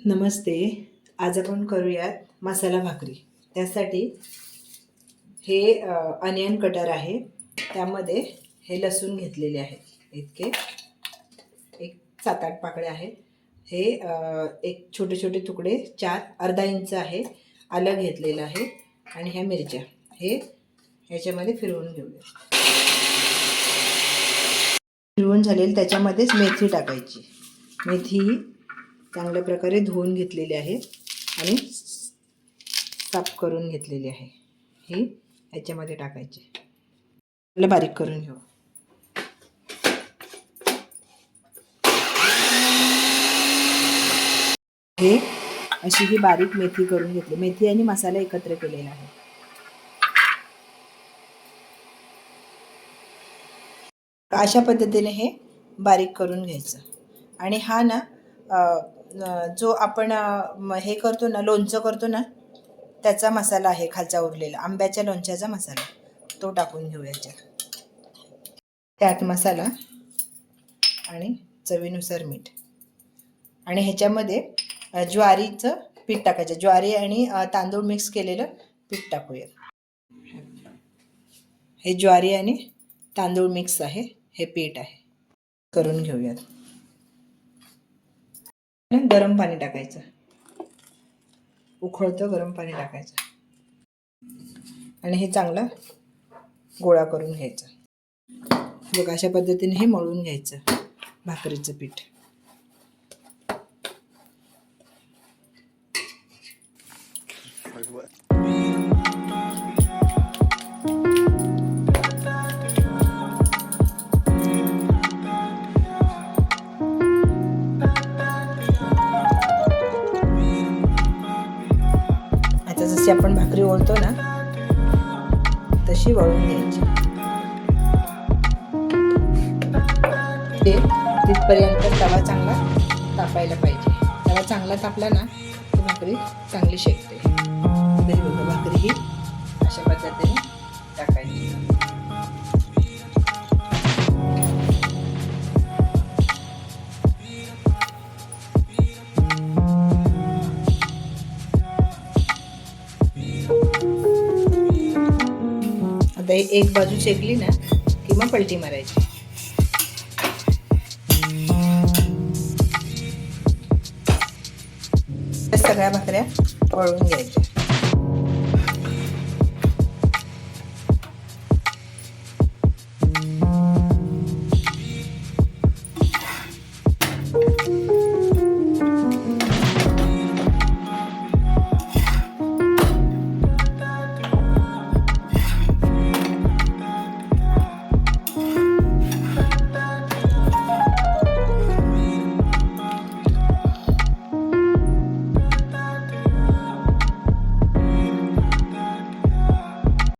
नमस्ते. आज आपण करूयात मसाला भाकरी. त्यासाठी हे अनियन कटर आहे. त्यामध्ये हे लसूण घेतलेले आहे. इतके एक 7-8 पाकळ्या आहेत. हे एक छोटे छोटे तुकडे 4 अर्धा इंच आहे. आलं घेतलेलं आहे आणि ह्या मिरच्या हे ह्याच्यामध्ये फिरवून घेऊया. फिरवून झालेली त्याच्यामध्येच मेथी टाकायची. मेथी चांगल्या प्रकारे धुवून घेतलेली आहे आणि साफ करून घेतलेली आहे. ही याच्यामध्ये टाकायची. त्याला बारीक करून घेऊ. हे अशी ही बारीक मेथी करून घेतली. मेथी आणि मसाला एकत्र केलेला आहे. अशा पद्धतीने हे बारीक करून घ्यायचं. आणि हा ना जो आपण हे करतो ना, लोणचं करतो ना, त्याचा मसाला आहे खालचा उरलेला, आंब्याच्या लोणच्याचा मसाला, तो टाकून घेऊ याच्यात. त्यात मसाला आणि चवीनुसार मीठ. आणि ह्याच्यामध्ये ज्वारीचं पीठ टाकायचं. ज्वारी आणि तांदूळ मिक्स केलेलं पीठ टाकूया. हे ज्वारी आणि तांदूळ मिक्स आहे, हे पीठ आहे. करून घेऊयात. गरम पाणी टाकायचं. उकळतं गरम पाणी टाकायचं आणि हे चांगलं गोळा करून घ्यायचं. बघा अशा पद्धतीने हे मळून घ्यायचं भाकरीचं पीठ. आता जशी आपण भाकरी ओळतो ना, तशी वळून घ्यायची. तिथपर्यंत तवा चांगला तापायला पाहिजे. तवा चांगला तापला ना तर भाकरी चांगली शेकते. तरी बघा भाकरी ही अशा पद्धतीने टाकायची. आता एक बाजू शेकली ना की मग पलटी मारायची. सगळ्या भाकऱ्या वळून घ्यायच्या.